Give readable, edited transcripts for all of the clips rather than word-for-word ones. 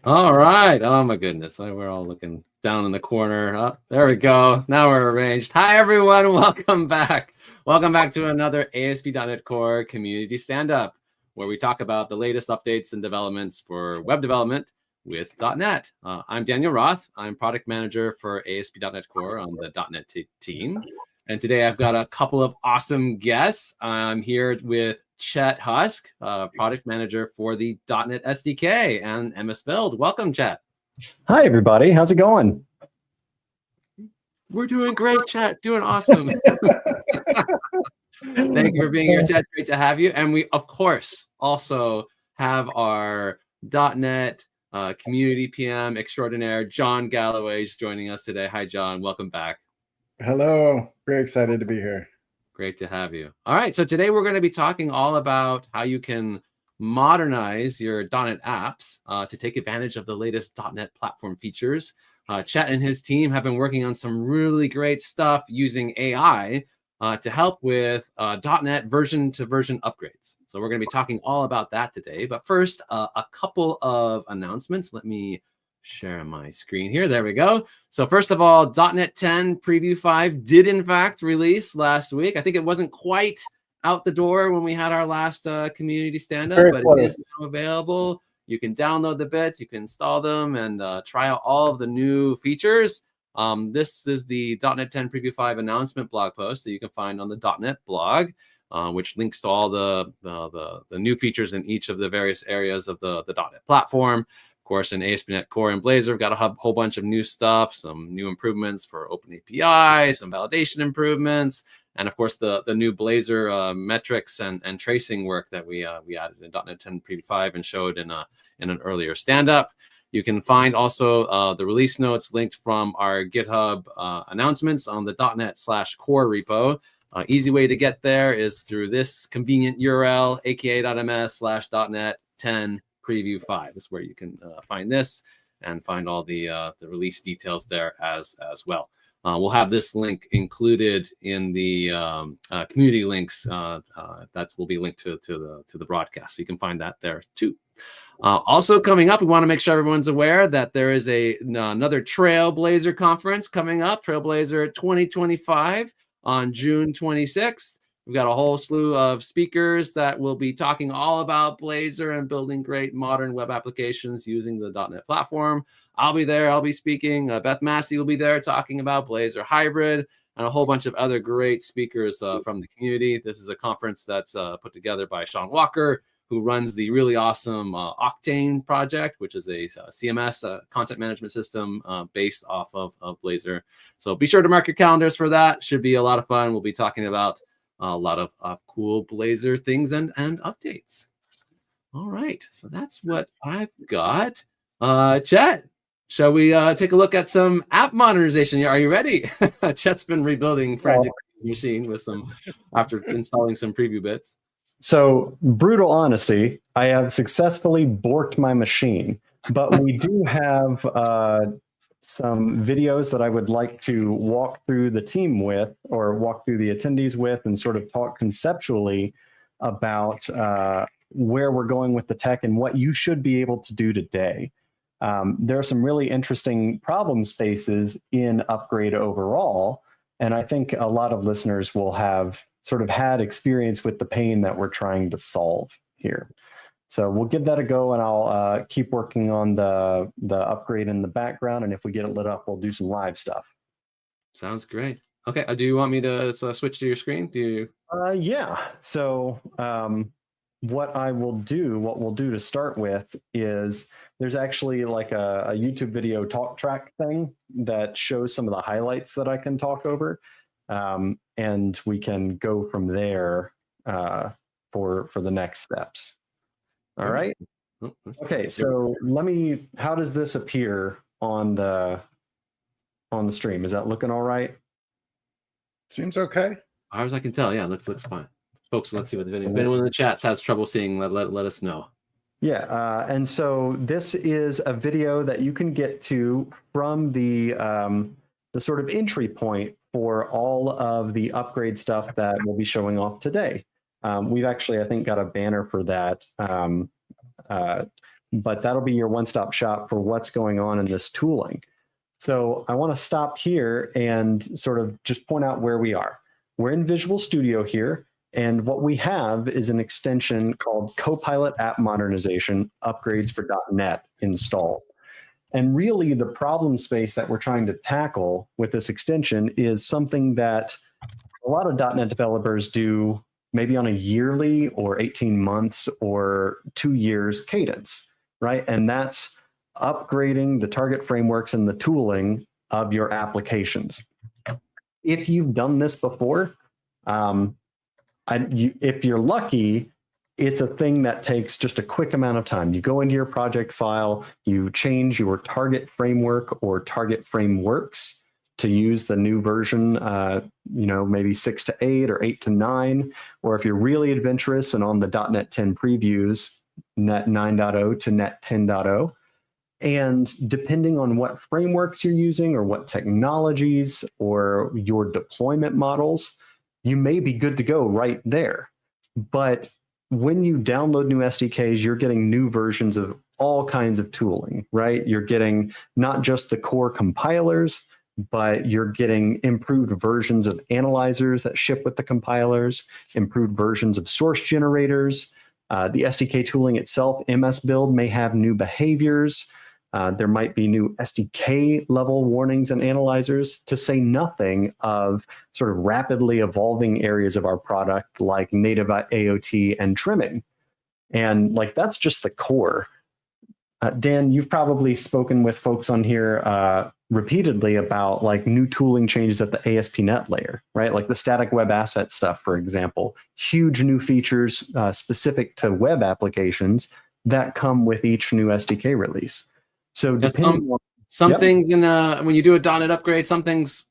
All right. Oh my goodness. We're all looking down in the corner. Oh, there we go. Now we're arranged. Hi everyone. Welcome back. Welcome back to another ASP.NET Core community stand-up, where we talk about the latest updates and developments for web development with .NET. I'm Daniel Roth. I'm product manager for ASP.NET Core on the .NET team. And today I've got a couple of awesome guests. I'm here with Chet Husk, product manager for the .NET SDK and MS Build. Welcome, Chet. Hi, everybody. How's it going? We're doing great, Chet. Doing awesome. Thank you for being here, Chet. Great to have you. And we, of course, also have our .NET community PM extraordinaire, John Galloway, is joining us today. Hi, John. Welcome back. Hello. Very excited to be here. Great to have you. All right. So today we're going to be talking all about how you can modernize your .NET apps to take advantage of the latest .NET platform features. Chet and his team have been working on some really great stuff using AI to help with .NET version-to-version upgrades. So we're going to be talking all about that today. But first, a couple of announcements. Let me share my screen here. There we go. So first of all, .NET 10 Preview 5 did in fact release last week. I think it wasn't quite out the door when we had our last community stand-up, but it is now available. You can download the bits, you can install them, and try out all of the new features. This is the .NET 10 Preview 5 announcement blog post that you can find on the .NET blog, which links to all the new features in each of the various areas of the .NET platform. Of course, in ASP.NET Core and Blazor, we've got a whole bunch of new stuff, some new improvements for OpenAPI, some validation improvements, and of course the new Blazor metrics and tracing work that we added in .NET 10 Preview 5 and showed in an earlier stand-up. You can find also the release notes linked from our GitHub announcements on the .NET/core repo. Easy way to get there is through this convenient URL, aka.ms/.NET 10 Preview 5 is where you can find this and find all the release details there as well. We'll have this link included in the community links that will be linked to the broadcast. So you can find that there too. Also coming up, we want to make sure everyone's aware that there is another Trailblazer conference coming up, Trailblazer 2025 on June 26th. We've got a whole slew of speakers that will be talking all about Blazor and building great modern web applications using the .NET platform. I'll be there. I'll be speaking. Beth Massey will be there talking about Blazor Hybrid and a whole bunch of other great speakers from the community. This is a conference that's put together by Sean Walker, who runs the really awesome Octane project, which is a CMS content management system based off of Blazor. So be sure to mark your calendars for that. Should be a lot of fun. We'll be talking about a lot of cool Blazor things and updates. All right, so that's what I've got. Chet, shall we take a look at some app modernization? Are you ready? Chet's been rebuilding frantically his machine with after installing some preview bits. So, brutal honesty, I have successfully borked my machine, but we do have some videos that I would like to walk through the team with, or walk through the attendees with, and sort of talk conceptually about where we're going with the tech and what you should be able to do today. There are some really interesting problem spaces in Upgrade overall, and I think a lot of listeners will have sort of had experience with the pain that we're trying to solve here. So we'll give that a go, and I'll keep working on the upgrade in the background, and if we get it lit up, we'll do some live stuff. Sounds great. Okay, do you want me to switch to your screen? Do you? Yeah. So what we'll do to start with is there's actually like a YouTube video talk track thing that shows some of the highlights that I can talk over, and we can go from there for the next steps. All right. Okay. So how does this appear on the stream? Is that looking all right? Seems okay. As far as I can tell, yeah, looks fine. Folks, let's see what the video. If anyone in the chats has trouble seeing, let us know. Yeah, and so this is a video that you can get to from the sort of entry point for all of the upgrade stuff that we'll be showing off today. We've actually, I think, got a banner for that but that'll be your one-stop shop for what's going on in this tooling. So I want to stop here and sort of just point out where we are. We're in Visual Studio here, and what we have is an extension called Copilot App Modernization Upgrades for .NET installed. And really, the problem space that we're trying to tackle with this extension is something that a lot of .NET developers do maybe on a yearly or 18 months or 2 years cadence, right? And that's upgrading the target frameworks and the tooling of your applications. If you've done this before, if you're lucky, it's a thing that takes just a quick amount of time. You go into your project file, you change your target framework or target frameworks to use the new version, maybe 6 to 8 or 8 to 9, or if you're really adventurous and on the .NET 10 previews, .NET 9.0 to .NET 10.0. And depending on what frameworks you're using or what technologies or your deployment models, you may be good to go right there. But when you download new SDKs, you're getting new versions of all kinds of tooling, right? You're getting not just the core compilers, but you're getting improved versions of analyzers that ship with the compilers, improved versions of source generators. The SDK tooling itself, MS Build, may have new behaviors. There might be new SDK level warnings and analyzers, to say nothing of sort of rapidly evolving areas of our product like native AOT and trimming. And like, that's just the core. Dan, you've probably spoken with folks on here repeatedly about like new tooling changes at the ASP.NET layer, right? Like the static web asset stuff, for example, huge new features specific to web applications that come with each new SDK release. So depending on some things in when you do a .NET upgrade, some things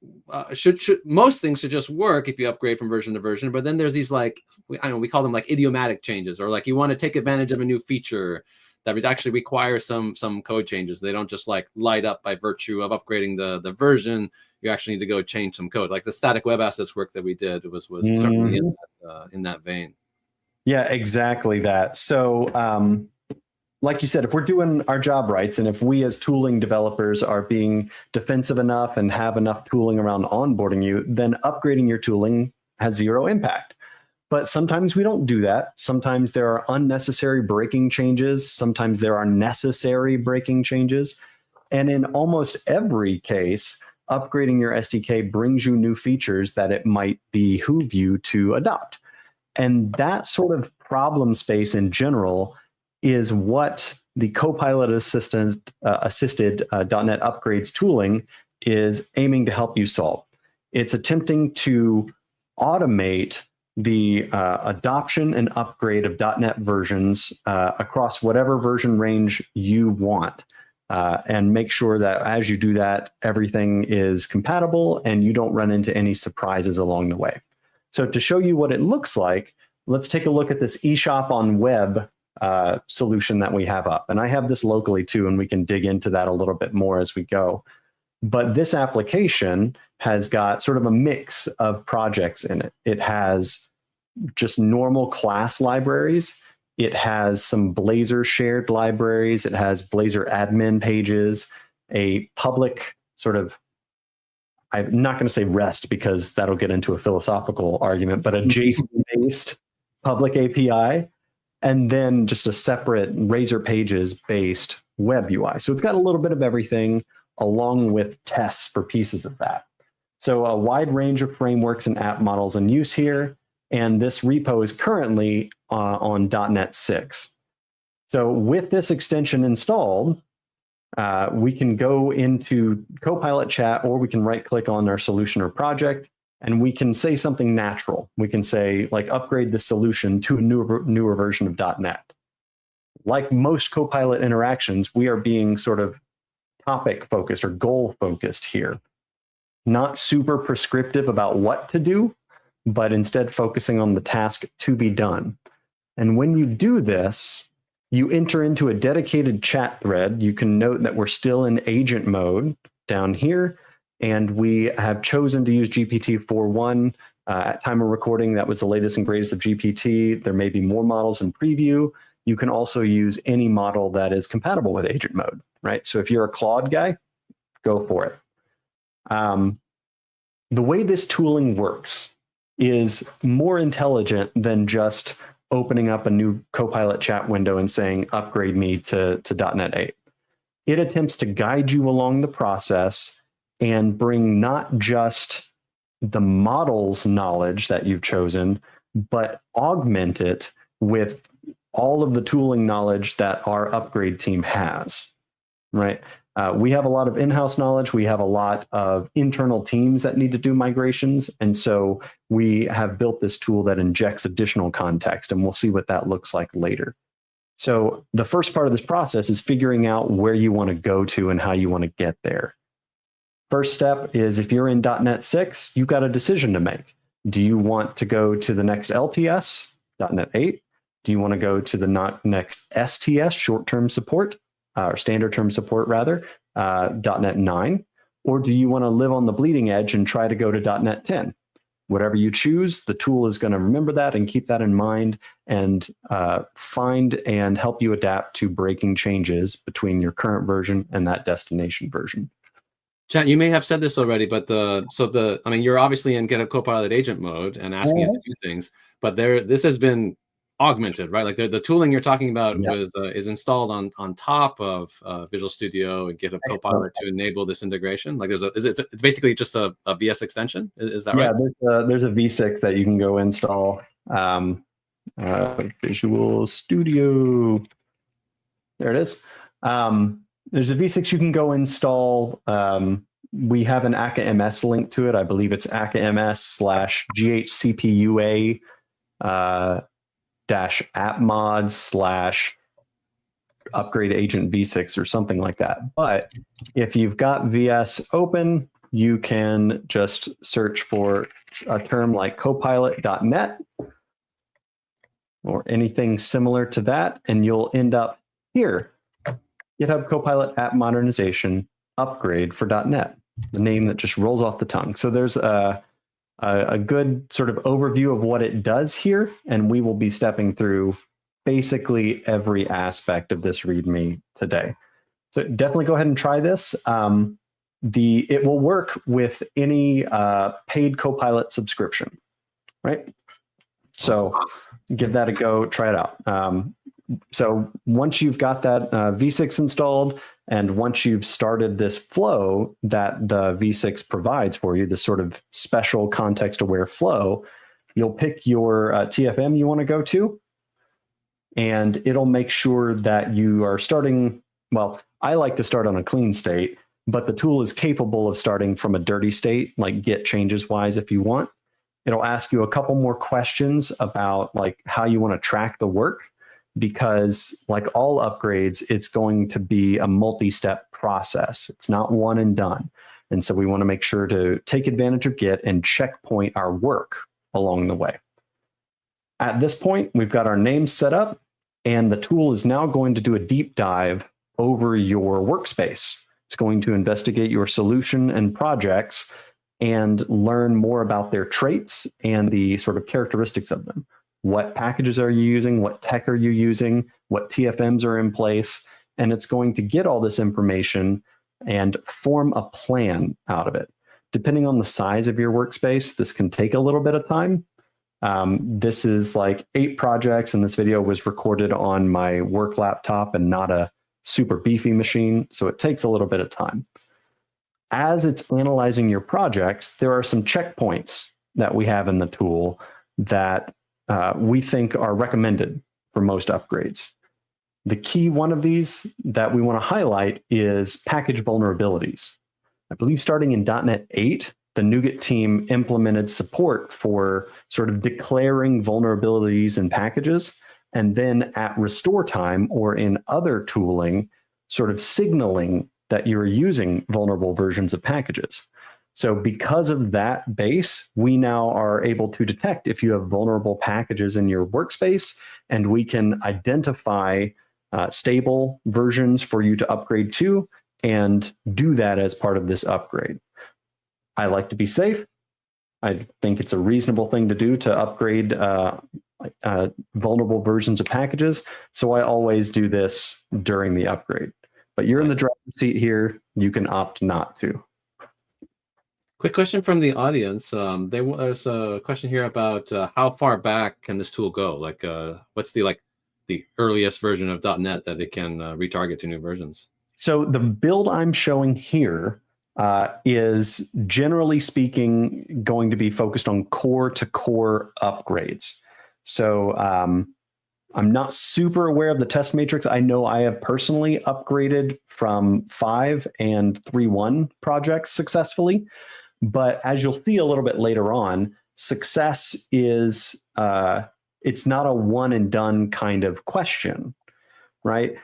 most things should just work if you upgrade from version to version. But then there's these like, we call them like idiomatic changes, or like you want to take advantage of a new feature that would actually require some code changes. They don't just like light up by virtue of upgrading the version. You actually need to go change some code. Like the static web assets work that we did was certainly in that vein. Yeah, exactly that. So like you said, if we're doing our job right, and if we as tooling developers are being defensive enough and have enough tooling around onboarding you, then upgrading your tooling has zero impact. But sometimes we don't do that. Sometimes there are unnecessary breaking changes. Sometimes there are necessary breaking changes. And in almost every case, upgrading your SDK brings you new features that it might behoove you to adopt. And that sort of problem space in general is what the Copilot assisted .NET upgrades tooling is aiming to help you solve. It's attempting to automate the adoption and upgrade of .NET versions across whatever version range you want, and make sure that as you do that, everything is compatible and you don't run into any surprises along the way. So to show you what it looks like, let's take a look at this eShop on web solution that we have up. And I have this locally too, and we can dig into that a little bit more as we go. But this application has got sort of a mix of projects in it. It has just normal class libraries. It has some Blazor shared libraries. It has Blazor admin pages, a public sort of, I'm not going to say REST because that'll get into a philosophical argument, but a JSON-based public API, and then just a separate Razor Pages-based web UI. So it's got a little bit of everything along with tests for pieces of that. So a wide range of frameworks and app models in use here. And this repo is currently on .NET 6. So with this extension installed, we can go into Copilot chat, or we can right-click on our solution or project, and we can say something natural. We can say, like, upgrade the solution to a newer version of .NET. Like most Copilot interactions, we are being sort of topic-focused or goal-focused here. Not super prescriptive about what to do, but instead focusing on the task to be done. And when you do this, you enter into a dedicated chat thread. You can note that we're still in agent mode down here, and we have chosen to use GPT-4.1 at time of recording. That was the latest and greatest of GPT. There may be more models in preview. you can also use any model that is compatible with agent mode, right? So if you're a Claude guy, go for it. The way this tooling works is more intelligent than just opening up a new Copilot chat window and saying, upgrade me to .NET 8. It attempts to guide you along the process and bring not just the model's knowledge that you've chosen, but augment it with all of the tooling knowledge that our upgrade team has, right? We have a lot of in-house knowledge. We have a lot of internal teams that need to do migrations. And so we have built this tool that injects additional context, and we'll see what that looks like later. So the first part of this process is figuring out where you want to go to and how you want to get there. First step is if you're in .NET 6, you've got a decision to make. Do you want to go to the next LTS, .NET 8? Do you want to go to the next STS, short-term support, or standard term support rather, .NET 9? Or do you want to live on the bleeding edge and try to go to .NET 10? Whatever you choose, the tool is going to remember that and keep that in mind and find and help you adapt to breaking changes between your current version and that destination version. Chet, you may have said this already, but I mean, you're obviously in GitHub Copilot agent mode and asking it to do things, but this has been augmented, right? Like the tooling you're talking about is installed on top of Visual Studio and GitHub Copilot to enable this integration. Like it's basically just a VS extension. Is that right? Yeah, there's a V6 that you can go install. Visual Studio. There it is. There's a V6 you can go install. We have an aka MS link to it. I believe it's aka ms/ghcpua -appmods/ upgrade agent v6 or something like that. But if you've got VS open, you can just search for a term like copilot.net or anything similar to that, and you'll end up here. GitHub Copilot app modernization upgrade for .NET, the name that just rolls off the tongue. So there's a good sort of overview of what it does here, and we will be stepping through basically every aspect of this README today. So definitely go ahead and try this. It will work with any paid Copilot subscription, right? So give that a go, try it out. So once you've got that V6 installed, and once you've started this flow that the V6 provides for you, this sort of special context-aware flow, you'll pick your TFM you want to go to, and it'll make sure that you are starting, well, I like to start on a clean state, but the tool is capable of starting from a dirty state, like git changes-wise if you want. It'll ask you a couple more questions about like how you want to track the work, because like all upgrades, it's going to be a multi-step process. It's not one and done. And so we want to make sure to take advantage of Git and checkpoint our work along the way. At this point, we've got our names set up, and the tool is now going to do a deep dive over your workspace. It's going to investigate your solution and projects and learn more about their traits and the sort of characteristics of them. What packages are you using? What tech are you using? What TFMs are in place? And it's going to get all this information and form a plan out of it. Depending on the size of your workspace, this can take a little bit of time. This is like 8 projects, and this video was recorded on my work laptop and not a super beefy machine, so it takes a little bit of time. As it's analyzing your projects, there are some checkpoints that we have in the tool that we think are recommended for most upgrades. The key one of these that we want to highlight is package vulnerabilities. I believe starting in .NET 8, the NuGet team implemented support for sort of declaring vulnerabilities in packages, and then at restore time or in other tooling, sort of signaling that you're using vulnerable versions of packages. So because of that base, we now are able to detect if you have vulnerable packages in your workspace, and we can identify stable versions for you to upgrade to and do that as part of this upgrade. I like to be safe. I think it's a reasonable thing to do to upgrade vulnerable versions of packages. So I always do this during the upgrade. But you're in the driver's seat here. You can opt not to. Quick question from the audience. There's a question here about how far back can this tool go? Like, what's the earliest version of .NET that it can retarget to new versions? So the build I'm showing here is generally speaking going to be focused on core to core upgrades. So I'm not super aware of the test matrix. I know I have personally upgraded from 5 and 3.1 projects successfully. But as you'll see a little bit later on, success is, it's not a one and done kind of question, right?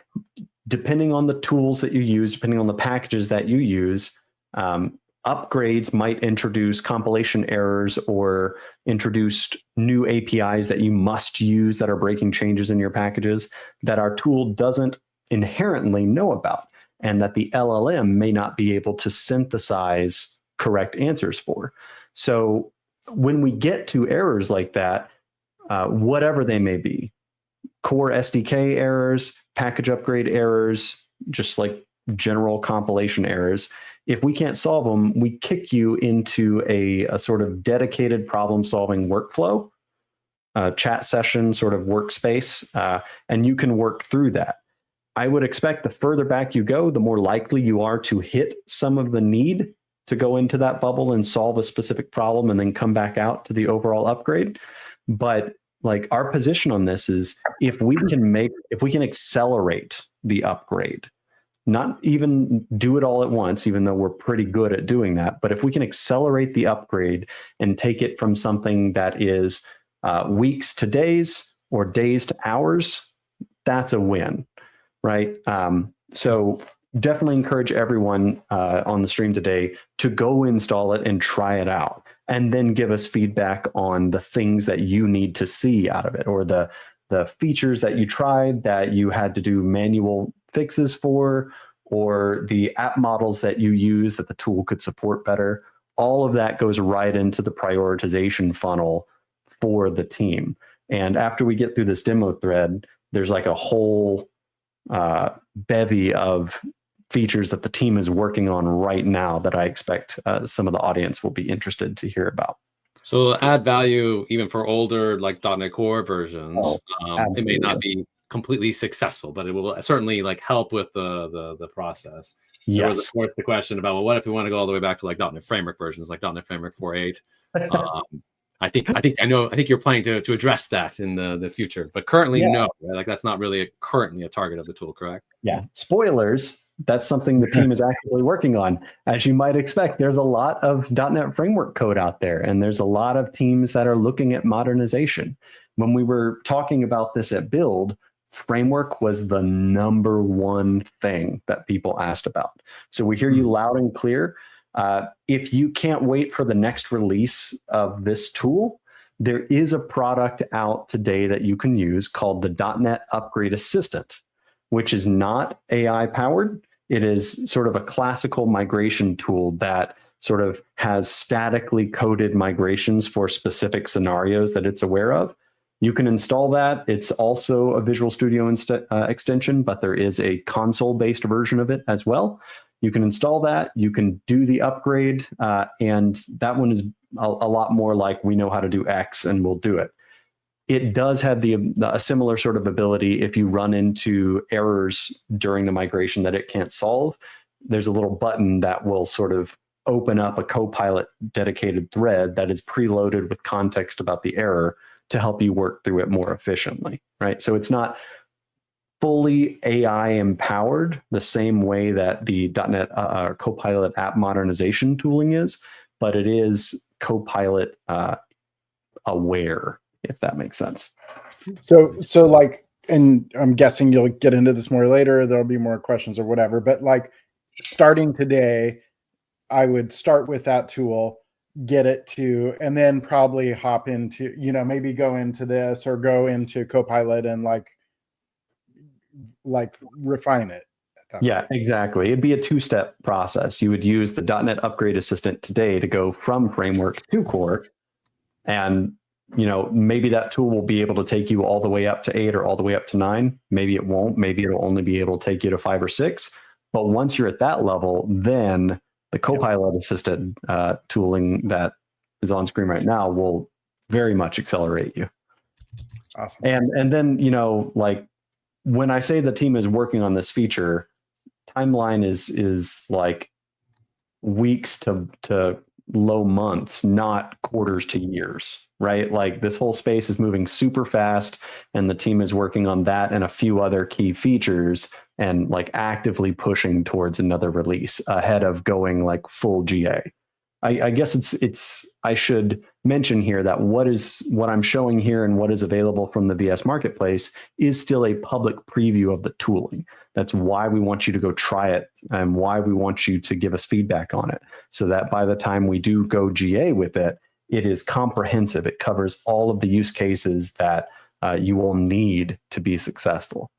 Depending on the tools that you use, depending on the packages that you use, upgrades might introduce compilation errors or introduce new APIs that you must use that are breaking changes in your packages that our tool doesn't inherently know about, and that the LLM may not be able to synthesize correct answers for. So when we get to errors like that, whatever they may be, core SDK errors, package upgrade errors, just like general compilation errors, if we can't solve them, we kick you into a sort of dedicated problem-solving workflow, chat session sort of workspace, and you can work through that. I would expect the further back you go, the more likely you are to hit some of the need to go into that bubble and solve a specific problem and then come back out to the overall upgrade. But like our position on this is if we can accelerate the upgrade, not even do it all at once, even though we're pretty good at doing that, but if we can accelerate the upgrade and take it from something that is weeks to days or days to hours, that's a win, right? So definitely encourage everyone on the stream today to go install it and try it out, and then give us feedback on the things that you need to see out of it, or the features that you tried that you had to do manual fixes for, or the app models that you use that the tool could support better. All of that goes right into the prioritization funnel for the team. And after we get through this demo thread, there's like a whole bevy of features that the team is working on right now that I expect some of the audience will be interested to hear about. So add value even for older like .NET Core versions. It may not be completely successful, but it will certainly like help with the process. Yes. There was of course the question about, well, what if we want to go all the way back to like .NET Framework versions, like .NET Framework 4.8? I think you're planning to address that in the future, but currently no, right? Like that's not really currently a target of the tool, correct? Yeah. Spoilers. That's something the team is actively working on. As you might expect, there's a lot of .NET Framework code out there, and there's a lot of teams that are looking at modernization. When we were talking about this at Build, Framework was the number one thing that people asked about. So we hear you loud and clear. If you can't wait for the next release of this tool, there is a product out today that you can use called the .NET Upgrade Assistant, which is not AI powered. It is sort of a classical migration tool that sort of has statically coded migrations for specific scenarios that it's aware of. You can install that. It's also a Visual Studio extension, but there is a console-based version of it as well. You can install that. You can do the upgrade, and that one is a lot more like we know how to do X and we'll do it. It does have a similar sort of ability if you run into errors during the migration that it can't solve. There's a little button that will sort of open up a Copilot dedicated thread that is preloaded with context about the error to help you work through it more efficiently, right? So it's not fully AI empowered the same way that the .NET Copilot app modernization tooling is, but it is Copilot aware, if that makes sense. So like, and I'm guessing you'll get into this more later, there'll be more questions or whatever, but like starting today, I would start with that tool, get it to, and then probably hop into, maybe go into this or go into Copilot and like refine it. Yeah, exactly. It'd be a two-step process. You would use the .NET Upgrade Assistant today to go from Framework to Core, and maybe that tool will be able to take you all the way up to 8 or all the way up to 9. Maybe it won't. Maybe it'll only be able to take you to 5 or 6. But once you're at that level, then the Copilot assisted tooling that is on screen right now will very much accelerate you. Awesome. And then, like when I say the team is working on this feature, timeline is like weeks to low months, not quarters to years, right? Like this whole space is moving super fast, and the team is working on that and a few other key features and like actively pushing towards another release ahead of going like full GA. I guess I should mention here that what I'm showing here and what is available from the VS Marketplace is still a public preview of the tooling. That's why we want you to go try it and why we want you to give us feedback on it, so that by the time we do go GA with it, it is comprehensive. It covers all of the use cases that you will need to be successful.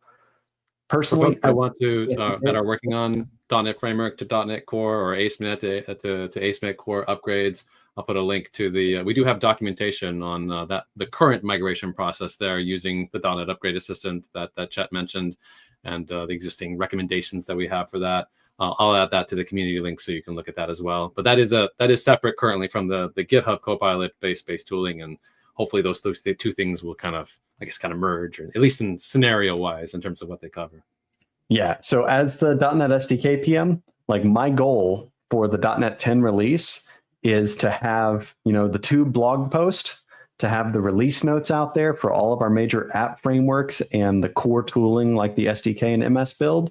Personally, I want to that are working on .NET Framework to .NET Core or ASP.NET to ASP.NET Core upgrades. I'll put a link to we do have documentation on the current migration process there using the .NET Upgrade Assistant that Chet mentioned, and the existing recommendations that we have for that. I'll add that to the community link so you can look at that as well. But that is separate currently from the GitHub Copilot based tooling, and hopefully those two things will kind of merge, or at least in scenario wise in terms of what they cover. Yeah. So as the .NET SDK PM, like my goal for the .NET 10 release is to have, the 2 blog posts, to have the release notes out there for all of our major app frameworks and the core tooling like the SDK and MS Build,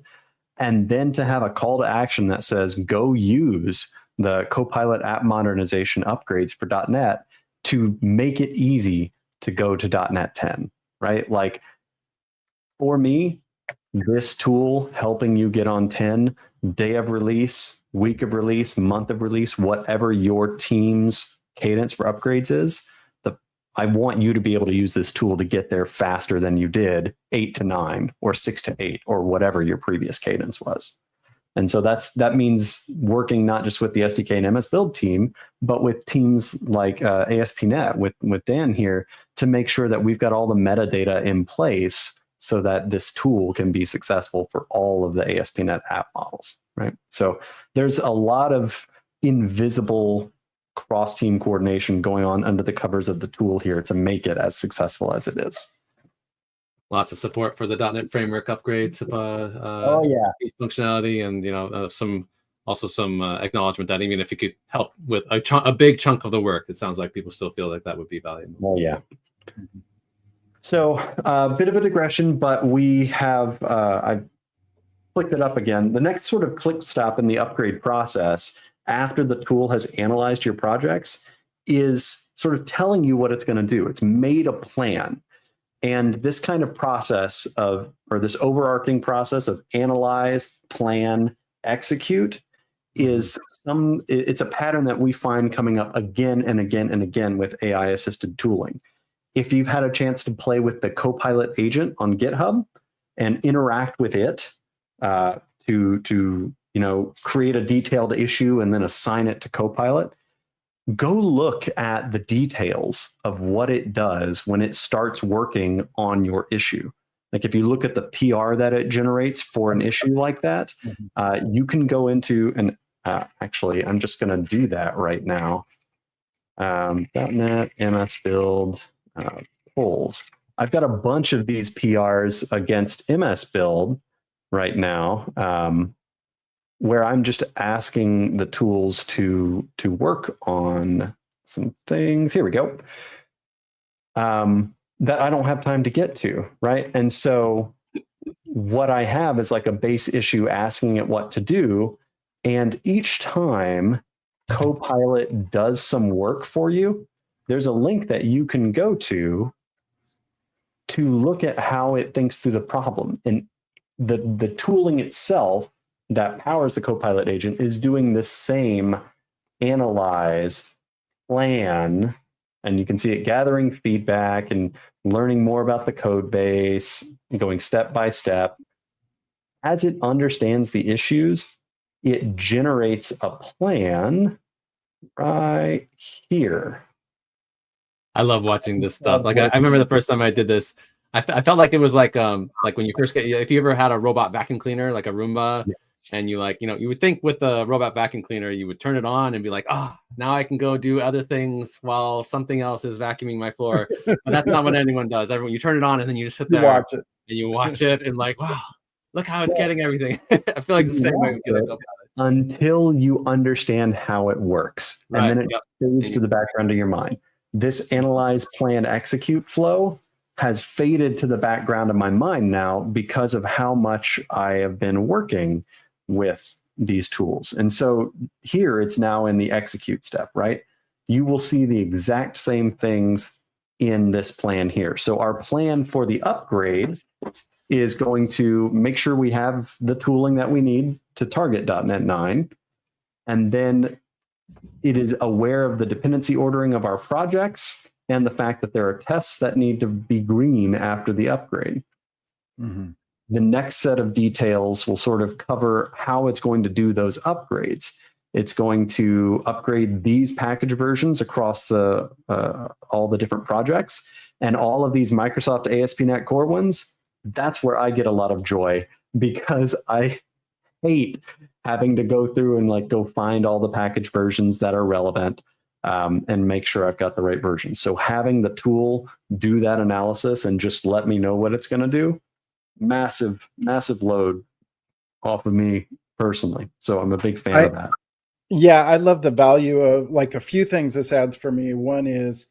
and then to have a call to action that says, go use the Copilot app modernization upgrades for .NET to make it easy to go to .NET 10, right? Like for me, this tool helping you get on 10, day of release, week of release, month of release, whatever your team's cadence for upgrades is, I want you to be able to use this tool to get there faster than you did 8 to 9 or 6 to 8 or whatever your previous cadence was. And so that means working not just with the SDK and MS Build team, but with teams like ASP.NET with Dan here to make sure that we've got all the metadata in place so that this tool can be successful for all of the ASP.NET app models, right? So there's a lot of invisible cross-team coordination going on under the covers of the tool here to make it as successful as it is. Lots of support for the .NET Framework upgrades, functionality, and some acknowledgement that even if you could help with a big chunk of the work, it sounds like people still feel like that would be valuable. Oh yeah. So a bit of a digression, but we have I've clicked it up again. The next sort of click stop in the upgrade process after the tool has analyzed your projects is sort of telling you what it's going to do. It's made a plan. And this kind of process this overarching process of analyze, plan, execute it's a pattern that we find coming up again and again and again with AI assisted tooling. If you've had a chance to play with the Copilot agent on GitHub and interact with it to create a detailed issue and then assign it to Copilot, go look at the details of what it does when it starts working on your issue. Like if you look at the PR that it generates for an issue like that, you can go into actually, I'm just going to do that right now. .NET MS Build polls. I've got a bunch of these PRs against MS Build right now, where I'm just asking the tools to work on some things. Here we go. That I don't have time to get to, right? And so what I have is like a base issue asking it what to do. And each time Copilot does some work for you, there's a link that you can go to look at how it thinks through the problem. And the tooling itself that powers the Copilot agent is doing the same analyze, plan, and you can see it gathering feedback and learning more about the code base, going step by step. As it understands the issues, it generates a plan right here. I love watching this stuff. Like I remember the first time I did this, I felt like it was like when you first get, if you ever had a robot vacuum cleaner, like a Roomba, and you like, you would think with the robot vacuum cleaner, you would turn it on and be like, now I can go do other things while something else is vacuuming my floor. But that's not what anyone does. Everyone, you turn it on and then you just sit there watch it. and you watch it and like, wow, look how it's getting everything. I feel like it's the same way with GitHub. Until you understand how it works. Right. And then it fades to the background of your mind. This analyze, plan, execute flow has faded to the background of my mind now because of how much I have been working with these tools. And so here it's now in the execute step, right? You will see the exact same things in this plan here. So our plan for the upgrade is going to make sure we have the tooling that we need to target .NET 9. And then it is aware of the dependency ordering of our projects and the fact that there are tests that need to be green after the upgrade. Mm-hmm. The next set of details will sort of cover how it's going to do those upgrades. It's going to upgrade these package versions across the all the different projects, and all of these Microsoft ASP.NET Core ones. That's where I get a lot of joy, because I hate having to go through and like go find all the package versions that are relevant and make sure I've got the right version. So having the tool do that analysis and just let me know what it's going to do, massive load off of me personally. So I'm a big fan of that. Yeah, I love the value of like a few things this adds for me. One is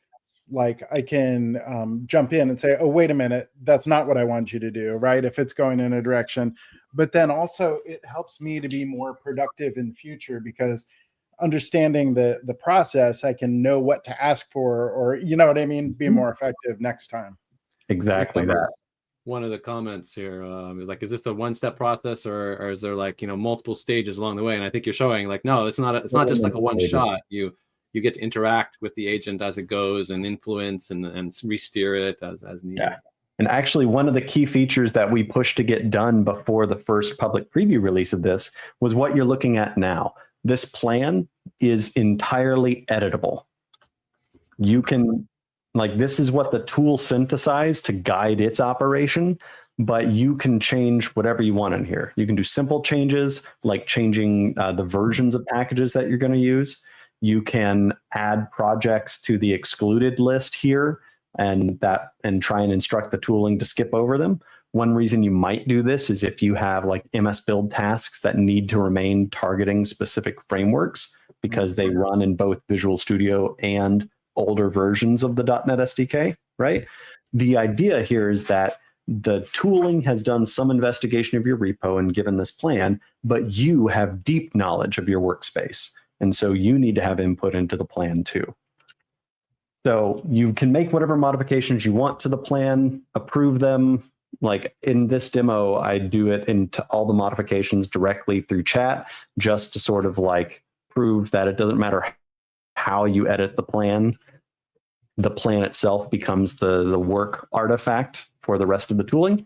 like I can jump in and say, oh, wait a minute, that's not what I want you to do, right? If it's going in a direction. But then also it helps me to be more productive in the future, because understanding the process, I can know what to ask for, or you know what I mean, be more effective next time. Exactly that. One of the comments here is like, is this a one-step process, or is there like, multiple stages along the way? And I think you're showing like, no, it's not just like a one shot. You get to interact with the agent as it goes and influence and re-steer it as needed. Yeah. And actually, one of the key features that we pushed to get done before the first public preview release of this was what you're looking at now. This plan is entirely editable. You can, like, this is what the tool synthesized to guide its operation, but you can change whatever you want in here. You can do simple changes, like changing the versions of packages that you're going to use. You can add projects to the excluded list here and try and instruct the tooling to skip over them. One reason you might do this is if you have like MS build tasks that need to remain targeting specific frameworks, because they run in both Visual Studio and older versions of the .NET SDK, right? The idea here is that the tooling has done some investigation of your repo and given this plan, but you have deep knowledge of your workspace. And so you need to have input into the plan too. So you can make whatever modifications you want to the plan, approve them. Like in this demo, I do it into all the modifications directly through Chat, just to sort of like prove that it doesn't matter how you edit the plan itself becomes the work artifact for the rest of the tooling.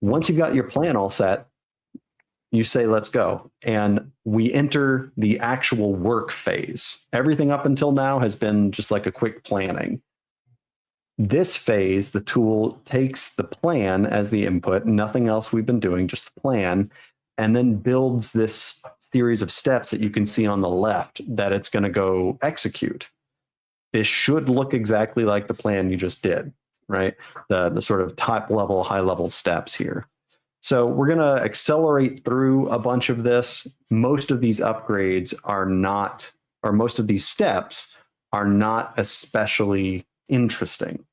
Once you've got your plan all set, you say, let's go. And we enter the actual work phase. Everything up until now has been just like a quick planning. This phase, the tool takes the plan as the input, nothing else we've been doing, just the plan, and then builds this series of steps that you can see on the left that it's going to go execute. This should look exactly like the plan you just did, right? The sort of top level, high level steps here. So we're going to accelerate through a bunch of this. Most of these upgrades are not, or most of these steps are not especially interesting,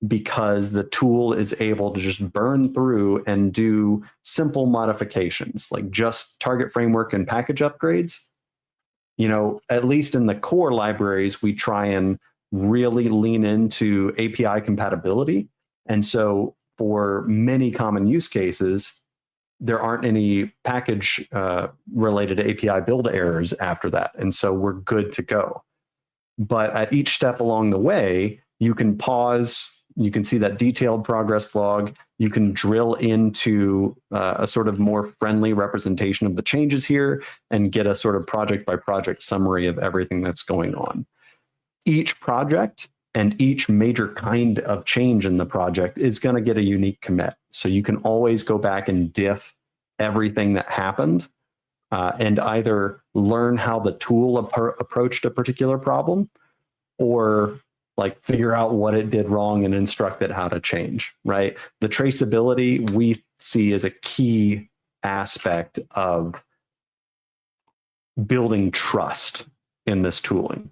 because the tool is able to just burn through and do simple modifications, like just target framework and package upgrades. At least in the core libraries, we try and really lean into API compatibility. And so for many common use cases, there aren't any package related API build errors after that. And so we're good to go. But at each step along the way, you can pause, you can see that detailed progress log, you can drill into a sort of more friendly representation of the changes here and get a sort of project by project summary of everything that's going on. Each project and each major kind of change in the project is going to get a unique commit. So you can always go back and diff everything that happened and either learn how the tool approached a particular problem, or like figure out what it did wrong and instruct it how to change, right? The traceability we see as a key aspect of building trust in this tooling.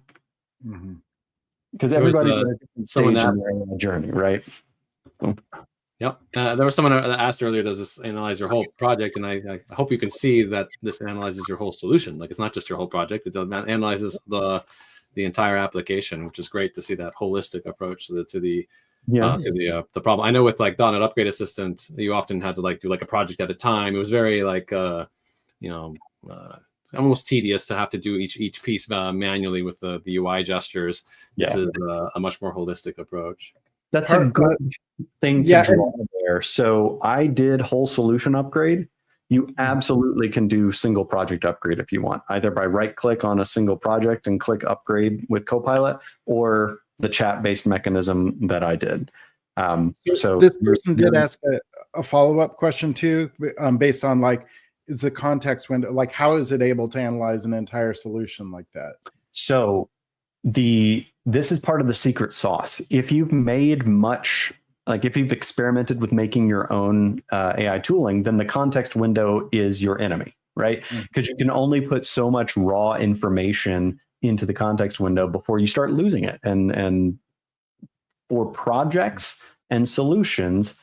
Because everybody's at a different stage in their journey, right? Yep. There was someone that asked earlier, does this analyze your whole project? And I hope you can see that this analyzes your whole solution. Like, it's not just your whole project. It analyzes the entire application, which is great to see that holistic approach to the problem. I know with like .NET Upgrade Assistant, you often had to like do like a project at a time. It was very like almost tedious to have to do each piece manually with the UI gestures. This is a much more holistic approach. That's a good thing to draw there. So I did whole solution upgrade. You absolutely can do single project upgrade if you want, either by right click on a single project and click upgrade with Copilot, or the chat based mechanism that I did. So this person did ask a follow-up question too, based on like, is the context window, like how is it able to analyze an entire solution like that? So this is part of the secret sauce. If you've made if you've experimented with making your own AI tooling, then the context window is your enemy, right? Because you can only put so much raw information into the context window before you start losing it. And for projects and solutions,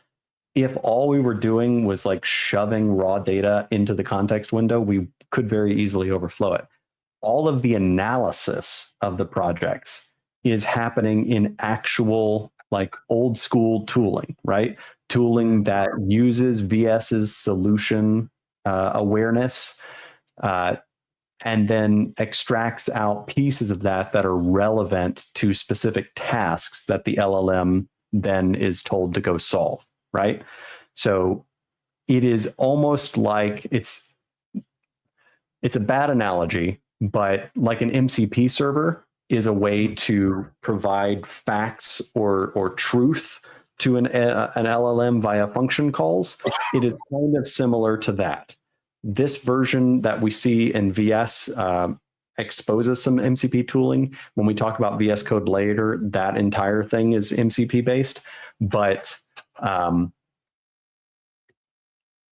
if all we were doing was like shoving raw data into the context window, we could very easily overflow it. All of the analysis of the projects is happening in actual like old school tooling, right? Tooling that uses VS's solution awareness and then extracts out pieces of that are relevant to specific tasks that the LLM then is told to go solve, right? So it is almost like it's a bad analogy, but like an MCP server is a way to provide facts or truth to an LLM via function calls. It is kind of similar to that. This version that we see in VS exposes some MCP tooling. When we talk about VS Code later, that entire thing is MCP based, but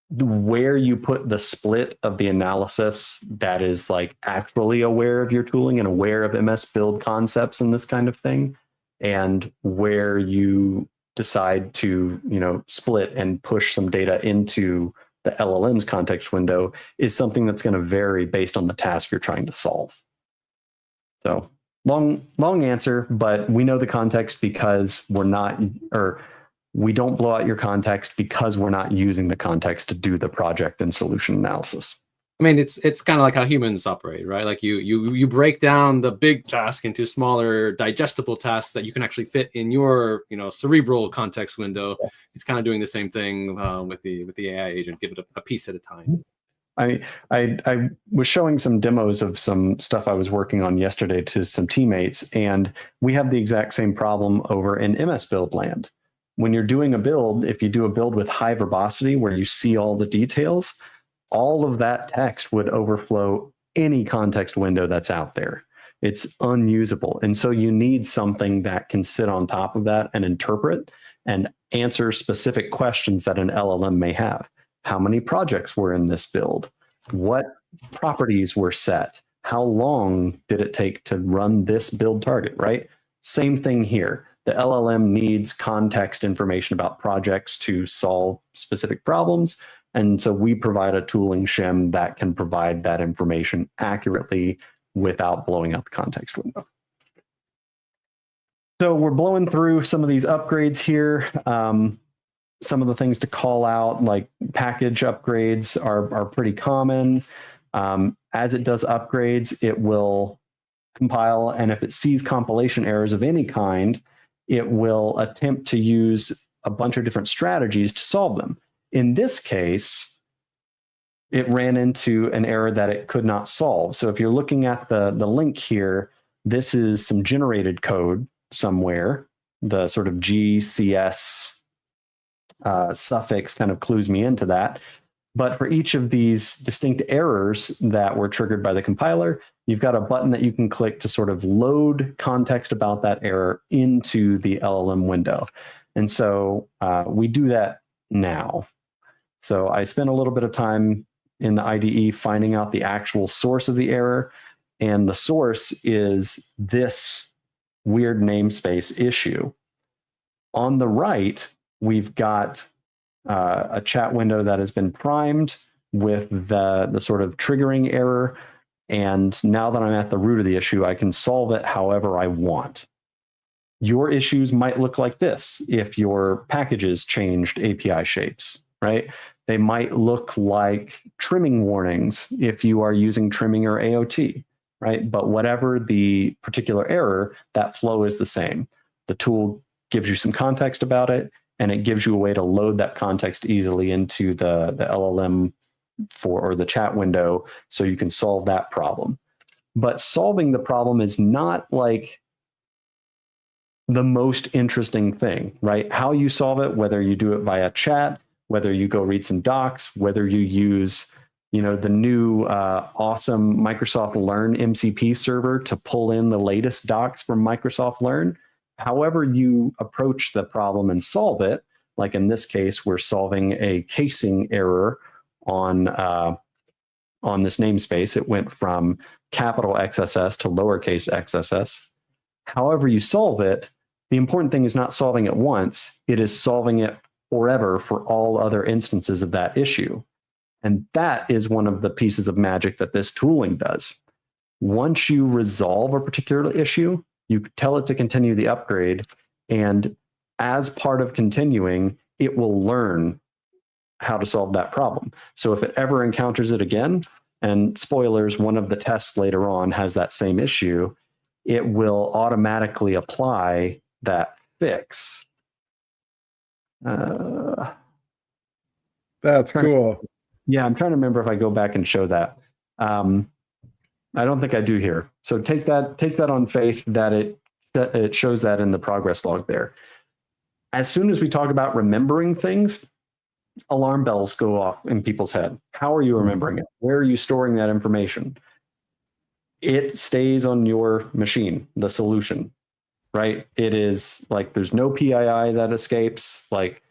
where you put the split of the analysis that is like actually aware of your tooling and aware of MS build concepts and this kind of thing, and where you decide to, split and push some data into the LLM's context window is something that's going to vary based on the task you're trying to solve. So long answer, but we know the context because we don't blow out your context because we're not using the context to do the project and solution analysis. I mean, it's kind of like how humans operate, right? Like you break down the big task into smaller digestible tasks that you can actually fit in your cerebral context window. Yes. It's kind of doing the same thing with the AI agent. Give it a piece at a time. I was showing some demos of some stuff I was working on yesterday to some teammates, and we have the exact same problem over in MS Build land. When you're doing a build, if you do a build with high verbosity where you see all the details, all of that text would overflow any context window that's out there. It's unusable. And so you need something that can sit on top of that and interpret and answer specific questions that an LLM may have. How many projects were in this build? What properties were set? How long did it take to run this build target, right? Same thing here. The LLM needs context information about projects to solve specific problems. And so we provide a tooling shim that can provide that information accurately without blowing out the context window. So we're blowing through some of these upgrades here. Some of the things to call out, like package upgrades, are pretty common. As it does upgrades, it will compile, and if it sees compilation errors of any kind, it will attempt to use a bunch of different strategies to solve them. In this case, it ran into an error that it could not solve. So if you're looking at the link here, this is some generated code somewhere. The sort of GCS suffix kind of clues me into that. But for each of these distinct errors that were triggered by the compiler, you've got a button that you can click to sort of load context about that error into the LLM window. And so we do that now. So I spent a little bit of time in the IDE finding out the actual source of the error. And the source is this weird namespace issue. On the right, we've got a chat window that has been primed with the sort of triggering error. And now that I'm at the root of the issue, I can solve it however I want. Your issues might look like this if your packages changed API shapes, right? They might look like trimming warnings if you are using trimming or AOT, right? But whatever the particular error, that flow is the same. The tool gives you some context about it, and it gives you a way to load that context easily into the LLM or the chat window so you can solve that problem. But solving the problem is not like the most interesting thing, right? How you solve it, whether you do it via chat, whether you go read some docs, whether you use, the new awesome Microsoft Learn MCP server to pull in the latest docs from Microsoft Learn. However you approach the problem and solve it, like in this case, we're solving a casing error on this namespace. It went from capital XSS to lowercase xss. However you solve it, the important thing is not solving it once, it is solving it forever for all other instances of that issue. And that is one of the pieces of magic that this tooling does. Once you resolve a particular issue, you tell it to continue the upgrade, and as part of continuing, it will learn how to solve that problem. So if it ever encounters it again, and spoilers, one of the tests later on has that same issue, it will automatically apply that fix. That's cool. Yeah, I'm trying to remember if I go back and show that. I don't think I do here. So take that on faith that it shows that in the progress log there. As soon as we talk about remembering things, alarm bells go off in people's head. How are you remembering it? Where are you storing that information? It stays on your machine, the solution, right? It is like there's no PII that escapes. Like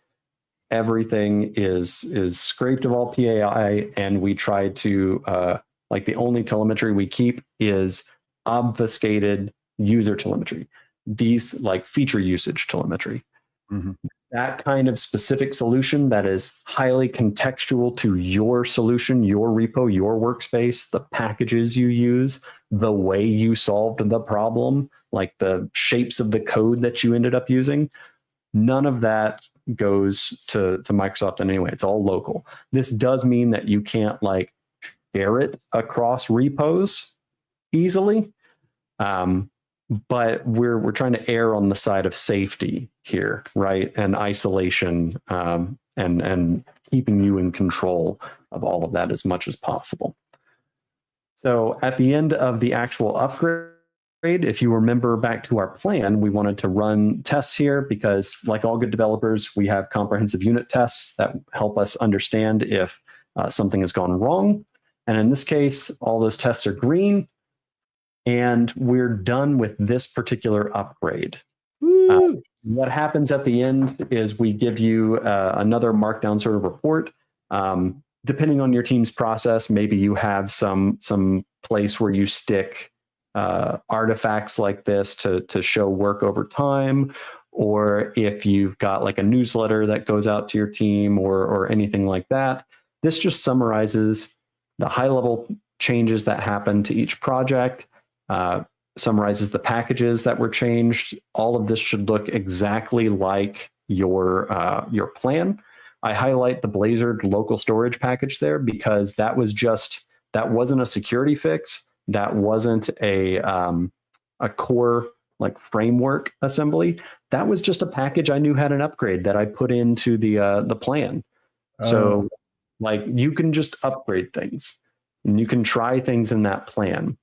everything is scraped of all PII, and we try to like the only telemetry we keep is obfuscated user telemetry. These like feature usage telemetry. Mm-hmm. That kind of specific solution that is highly contextual to your solution, your repo, your workspace, the packages you use, the way you solved the problem, like the shapes of the code that you ended up using. None of that goes to Microsoft in any way. It's all local. This does mean that you can't like share it across repos easily. But we're trying to err on the side of safety here, right? And isolation, and keeping you in control of all of that as much as possible. So at the end of the actual upgrade, if you remember back to our plan, we wanted to run tests here because, like all good developers, we have comprehensive unit tests that help us understand if something has gone wrong. And in this case, all those tests are green. And we're done with this particular upgrade. What happens at the end is we give you another markdown sort of report. Depending on your team's process, maybe you have some place where you stick artifacts like this to show work over time, or if you've got like a newsletter that goes out to your team or anything like that. This just summarizes the high-level changes that happen to each project. Summarizes the packages that were changed. All of this should look exactly like your plan. I highlight the Blazor local storage package there because that wasn't a security fix. That wasn't a core like framework assembly. That was just a package I knew had an upgrade that I put into the plan. So like you can just upgrade things and you can try things in that plan.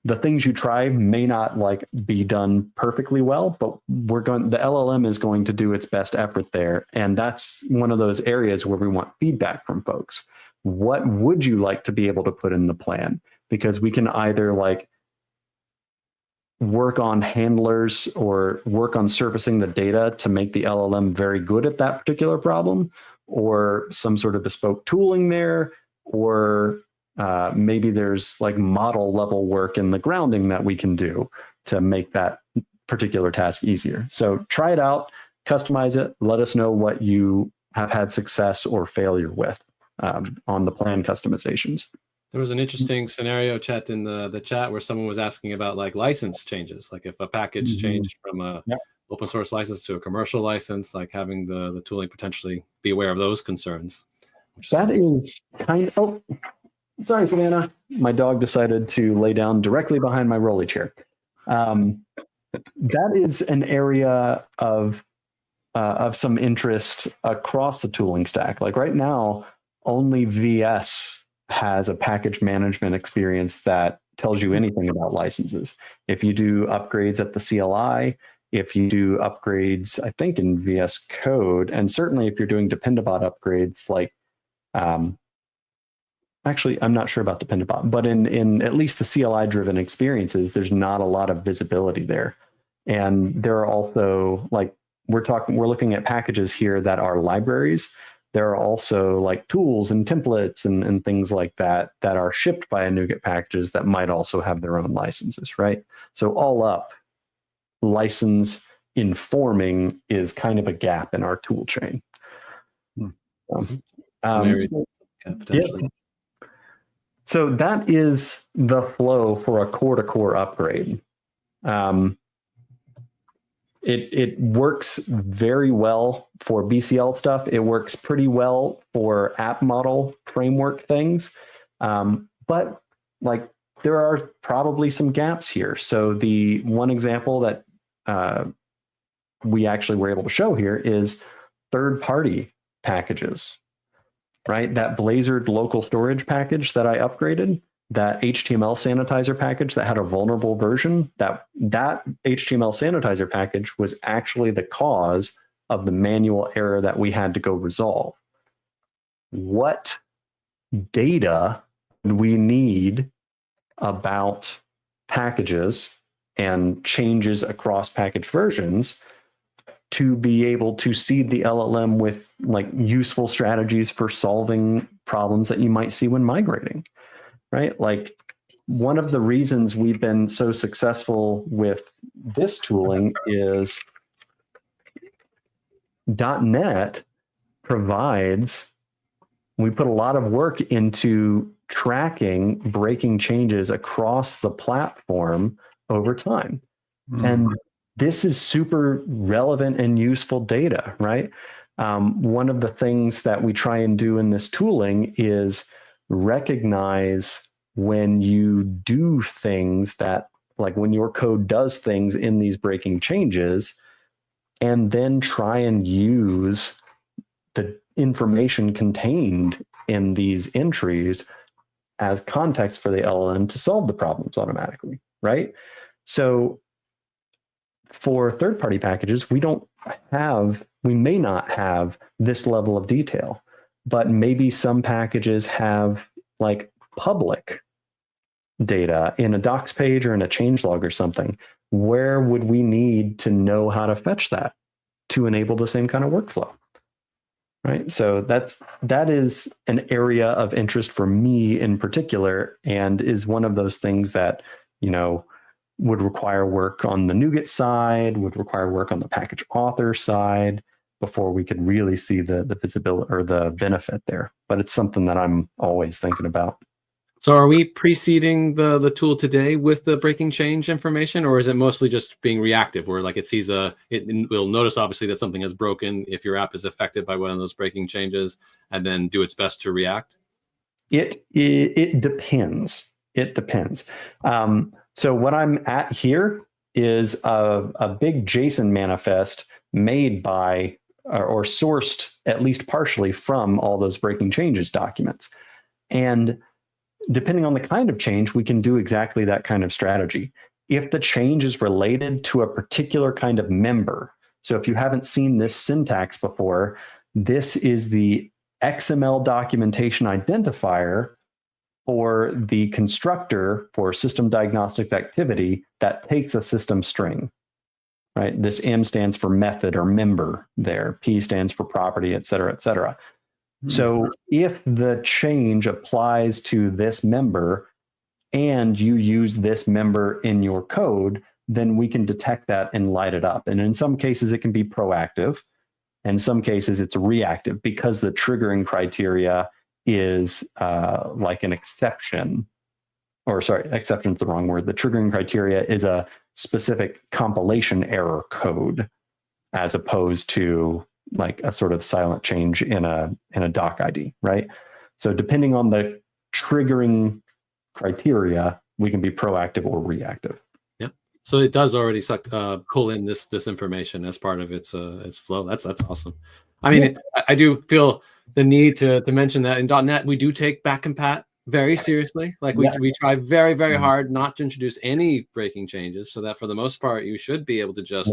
the things you try may not like be done perfectly well, but the LLM is going to do its best effort there. And that's one of those areas where we want feedback from folks. What would you like to be able to put in the plan? Because we can either like work on handlers or work on surfacing the data to make the LLM very good at that particular problem, or some sort of bespoke tooling there, or maybe there's like model level work in the grounding that we can do to make that particular task easier. So try it out, customize it, let us know what you have had success or failure with on the plan customizations. There was an interesting scenario, Chet, in the chat where someone was asking about like license changes, like if a package changed from a open source license to a commercial license, like having the tooling potentially be aware of those concerns. That is kind of, oh, sorry, Savannah. My dog decided to lay down directly behind my rolly chair. That is an area of some interest across the tooling stack. Like right now, only VS has a package management experience that tells you anything about licenses. If you do upgrades at the CLI, if you do upgrades, I think in VS Code, and certainly if you're doing Dependabot upgrades, like, actually, I'm not sure about Dependabot, but in at least the CLI-driven experiences, there's not a lot of visibility there. And there are also, like, we're looking at packages here that are libraries. There are also like tools and templates and things like that that are shipped by NuGet packages that might also have their own licenses, right? So all up, license informing is kind of a gap in our tool chain. So that is the flow for a core-to-core upgrade. It works very well for BCL stuff. It works pretty well for app model framework things. But like there are probably some gaps here. So the one example that we actually were able to show here is third-party packages, right? That Blazor local storage package that I upgraded, that HTML sanitizer package that had a vulnerable version, that HTML sanitizer package was actually the cause of the manual error that we had to go resolve. What data do we need about packages and changes across package versions to be able to seed the LLM with like useful strategies for solving problems that you might see when migrating? Right? Like one of the reasons we've been so successful with this tooling is .NET provides, we put a lot of work into tracking breaking changes across the platform over time. And this is super relevant and useful data, right? One of the things that we try and do in this tooling is recognize when you do things that, like when your code does things in these breaking changes, and then try and use the information contained in these entries as context for the LLM to solve the problems automatically, right? So for third-party packages, we may not have this level of detail, but maybe some packages have like public data in a docs page or in a changelog or something. Where would we need to know how to fetch that to enable the same kind of workflow? Right. So that is an area of interest for me in particular, and is one of those things that, you know, would require work on the NuGet side, would require work on the package author side before we could really see the visibility or the benefit there. But it's something that I'm always thinking about. So are we preceding the tool today with the breaking change information, or is it mostly just being reactive where like it sees it will notice obviously that something is broken if your app is affected by one of those breaking changes and then do its best to react? It depends. It depends. So what I'm at here is a big JSON manifest made by or sourced at least partially from all those breaking changes documents. And depending on the kind of change, we can do exactly that kind of strategy. If the change is related to a particular kind of member, so if you haven't seen this syntax before, this is the XML documentation identifier for the constructor for system diagnostics activity that takes a system string, right? This M stands for method or member there. P stands for property, et cetera, et cetera. So if the change applies to this member and you use this member in your code, then we can detect that and light it up. And in some cases, it can be proactive. In some cases, it's reactive because the triggering criteria is like an exception. Or sorry, exception is the wrong word. The triggering criteria is a specific compilation error code as opposed to like a sort of silent change in a doc ID, right? So depending on the triggering criteria, we can be proactive or reactive. Yeah. So it does already pull in this information as part of its flow. That's awesome. I mean, I do feel the need to mention that in .NET we do take backcompat very seriously. Like we try very, very hard not to introduce any breaking changes, so that for the most part you should be able to just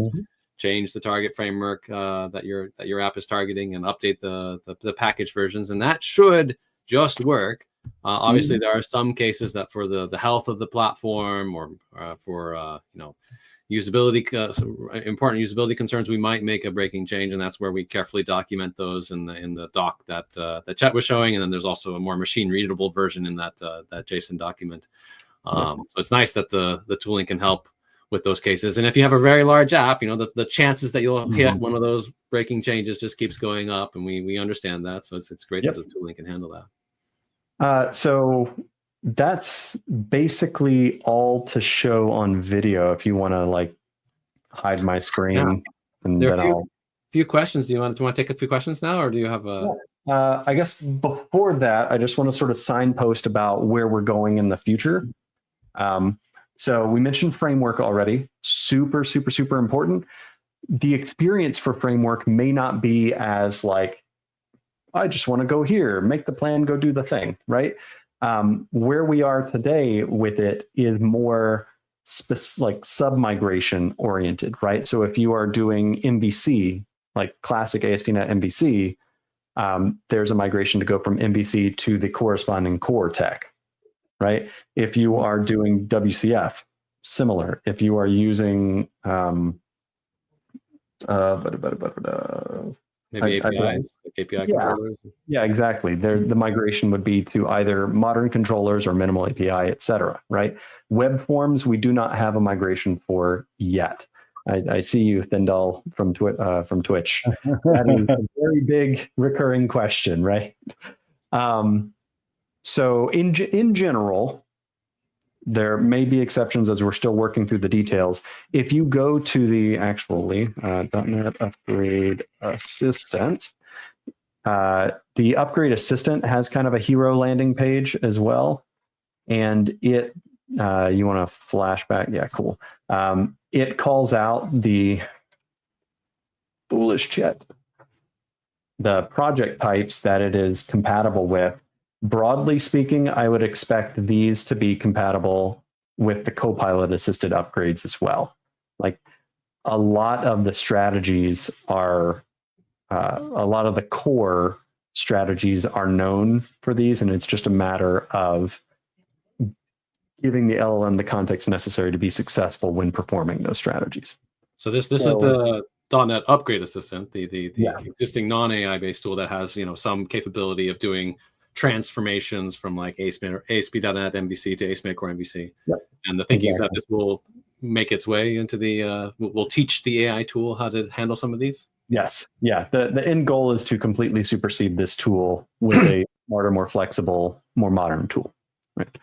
change the target framework that your app is targeting and update the package versions, and that should just work. Obviously, there are some cases that for the health of the platform or for usability, important usability concerns, we might make a breaking change, and that's where we carefully document those in the doc that Chet was showing, and then there's also a more machine readable version in that JSON document. So it's nice that the tooling can help with those cases. And if you have a very large app, the chances that you'll hit one of those breaking changes just keeps going up, and we understand that. So it's great that the tooling can handle that. So that's basically all to show on video. If you want to like hide my screen, and there then are a few questions. Do you want to take a few questions now, or do you have a? I guess before that, I just want to sort of signpost about where we're going in the future. So we mentioned framework already. Super, super, super important. The experience for framework may not be as like, I just want to go here, make the plan, go do the thing, right? Where we are today with it is more like sub-migration oriented, right? So if you are doing MVC, like classic ASP.NET MVC, there's a migration to go from MVC to the corresponding core tech, right? If you are doing WCF, similar. If you are using maybe APIs, API controllers. Yeah, exactly. The migration would be to either modern controllers or minimal API, et cetera, right? Web forms, we do not have a migration for yet. I see you, Thindal, from Twitch. That is a very big recurring question, right? So in general, there may be exceptions as we're still working through the details. If you go to the .NET Upgrade Assistant, the Upgrade Assistant has kind of a hero landing page as well. And it, you want to flashback? Yeah, cool. It calls out the foolish Chet, the project types that it is compatible with. Broadly speaking, I would expect these to be compatible with the Copilot assisted upgrades as well. Like a lot of the strategies are, a lot of the core strategies are known for these, and it's just a matter of giving the LLM the context necessary to be successful when performing those strategies. So this is the .NET Upgrade Assistant, the existing non-AI based tool that has some capability of doing transformations from like ASP.NET MVC to ASP.NET MVC. Yep. And the thinking is that this will make its way into will teach the AI tool how to handle some of these? Yes. Yeah. The end goal is to completely supersede this tool with a smarter, more flexible, more modern tool. Right.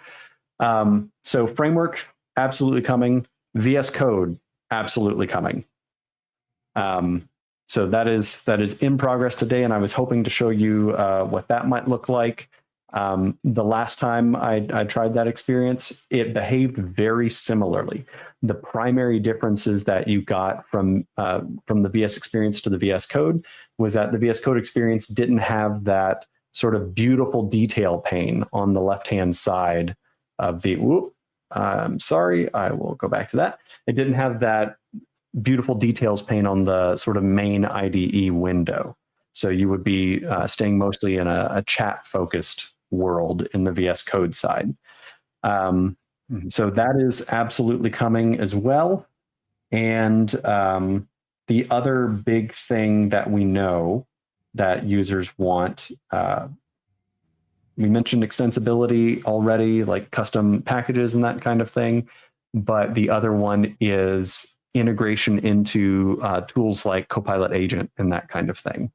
So framework, absolutely coming. VS Code, absolutely coming. So that is in progress today, and I was hoping to show you what that might look like. The last time I tried that experience, it behaved very similarly. The primary differences that you got from the VS experience to the VS Code was that the VS Code experience didn't have that sort of beautiful detail pane on the left-hand side of the, sorry, I will go back to that. It didn't have that beautiful details pane on the sort of main IDE window. So you would be staying mostly in a chat-focused world in the VS Code side. So that is absolutely coming as well. And the other big thing that we know that users want, we mentioned extensibility already, like custom packages and that kind of thing. But the other one is integration into tools like Copilot Agent and that kind of thing.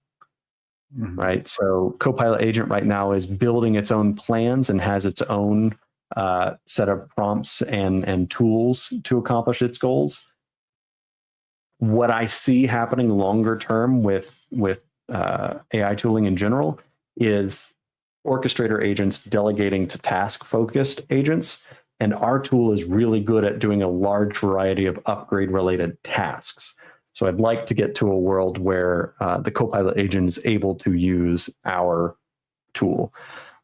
Right. So Copilot Agent right now is building its own plans and has its own set of prompts and tools to accomplish its goals. What I see happening longer term with AI tooling in general is orchestrator agents delegating to task-focused agents. And our tool is really good at doing a large variety of upgrade-related tasks. So I'd like to get to a world where the Copilot agent is able to use our tool.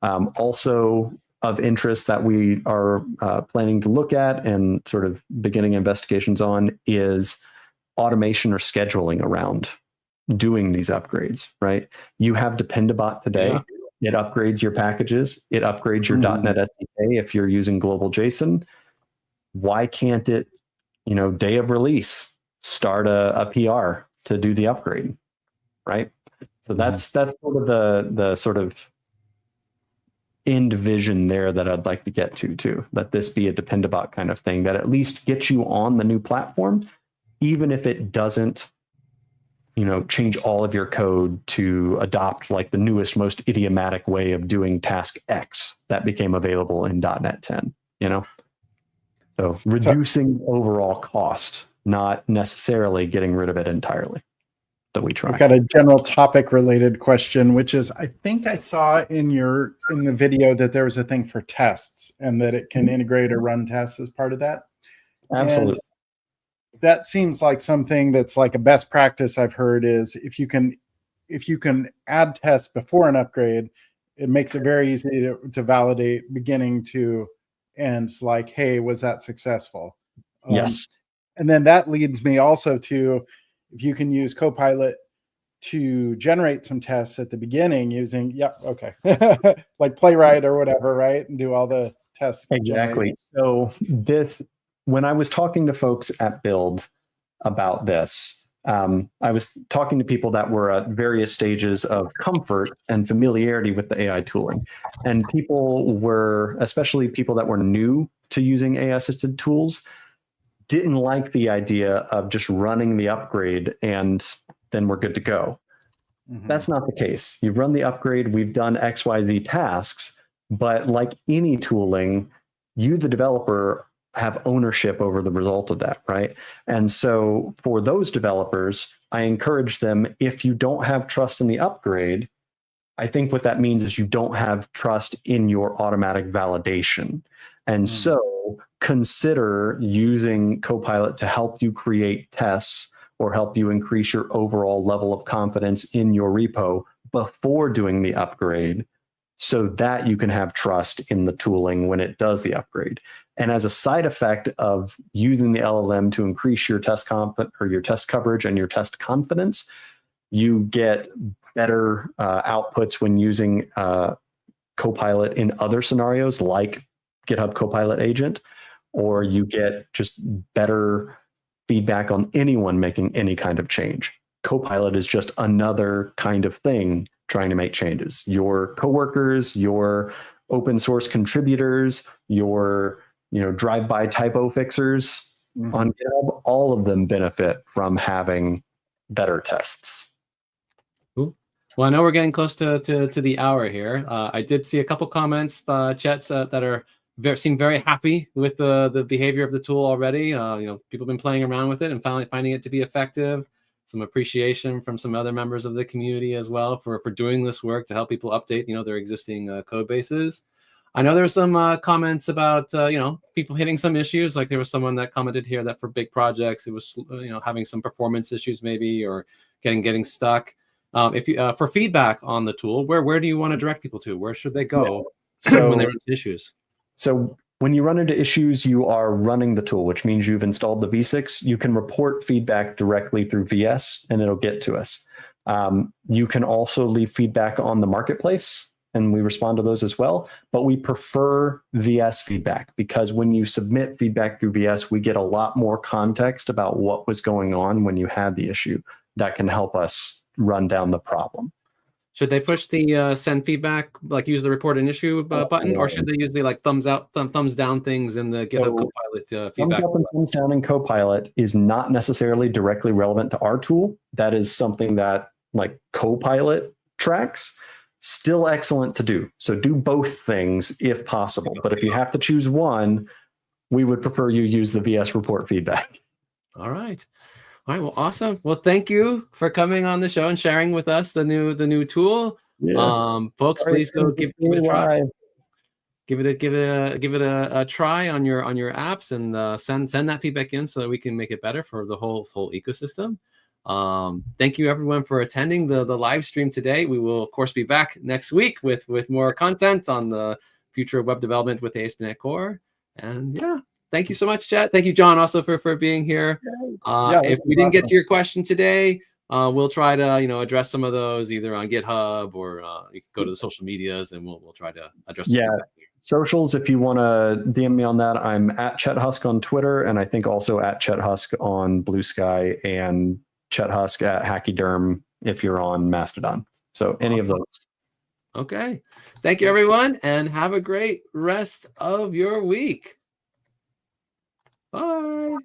Also of interest that we are planning to look at and sort of beginning investigations on is automation or scheduling around doing these upgrades, right? You have Dependabot today. Yeah. It upgrades your packages. It upgrades your .NET SDK if you're using global JSON. Why can't it, day of release, start a PR to do the upgrade, right? So that's sort of the sort of end vision there that I'd like to get to too. Let this be a Dependabot kind of thing that at least gets you on the new platform, even if it doesn't change all of your code to adopt like the newest, most idiomatic way of doing task X that became available in .NET 10, So reducing overall cost, not necessarily getting rid of it entirely. That we try. I've got a general topic related question, which is, I think I saw in the video that there was a thing for tests and that it can integrate or run tests as part of that. Absolutely. And that seems like something that's like a best practice I've heard is if you can add tests before an upgrade, it makes it very easy to validate beginning to ends, like, hey, was that successful? Yes. And then that leads me also to, if you can use Copilot to generate some tests at the beginning using, like Playwright or whatever, right? And do all the tests. Exactly. So when I was talking to folks at Build about this, I was talking to people that were at various stages of comfort and familiarity with the AI tooling. And people were, especially people that were new to using AI-assisted tools, didn't like the idea of just running the upgrade and then we're good to go. That's not the case. You run the upgrade, we've done XYZ tasks, but like any tooling, you, the developer, have ownership over the result of that, right? And so for those developers, I encourage them, if you don't have trust in the upgrade, I think what that means is you don't have trust in your automatic validation. And so consider using Copilot to help you create tests or help you increase your overall level of confidence in your repo before doing the upgrade so that you can have trust in the tooling when it does the upgrade. And as a side effect of using the LLM to increase your test your test coverage and your test confidence, you get better outputs when using Copilot in other scenarios like GitHub Copilot Agent, or you get just better feedback on anyone making any kind of change. Copilot is just another kind of thing trying to make changes. Your coworkers, your open source contributors, your drive-by typo fixers on GitHub, all of them benefit from having better tests. Ooh. Well, I know we're getting close to the hour here. I did see a couple comments, Chet, that seem very happy with the behavior of the tool already. People have been playing around with it and finding it to be effective. Some appreciation from some other members of the community as well for doing this work to help people update their existing code bases. I know there's some comments about people hitting some issues. Like there was someone that commented here that for big projects it was having some performance issues maybe, or getting stuck. if you for feedback on the tool, where do you want to direct people to? Where should they go So when they run into issues? So when you run into issues, you are running the tool, which means you've installed the V6. You can report feedback directly through VS, and it'll get to us. You can also leave feedback on the marketplace, and we respond to those as well. But we prefer VS feedback because when you submit feedback through VS, we get a lot more context about what was going on when you had the issue. That can help us run down the problem. Should they push the send feedback, like use the report an issue button, or should they use the like thumbs out, thumbs down things in the GitHub Copilot feedback? Thumbs up and thumbs down in Copilot is not necessarily directly relevant to our tool. That is something that like Copilot tracks. Still excellent to do. So do both things if possible. But if you have to choose one, we would prefer you use the VS report feedback. All right. All right. Well, awesome. Well, thank you for coming on the show and sharing with us the new tool. Yeah. Folks, please go give it a try. Live. Give it a try on your apps and send that feedback in so that we can make it better for the whole ecosystem. Thank you everyone for attending the live stream today. We will of course be back next week with more content on the future of web development with the ASP.NET And yeah. Thank you so much, Chet. Thank you, John, also for being here. If we didn't get to your question today, we'll try to address some of those either on GitHub or you can go to the social medias and we'll try to address. Socials. If you want to DM me on that, I'm at Chet Husk on Twitter, and I think also at Chet Husk on Blue Sky and Chet Husk at Hachyderm if you're on Mastodon. So any of those. Okay. Thank you, everyone, and have a great rest of your week. Bye.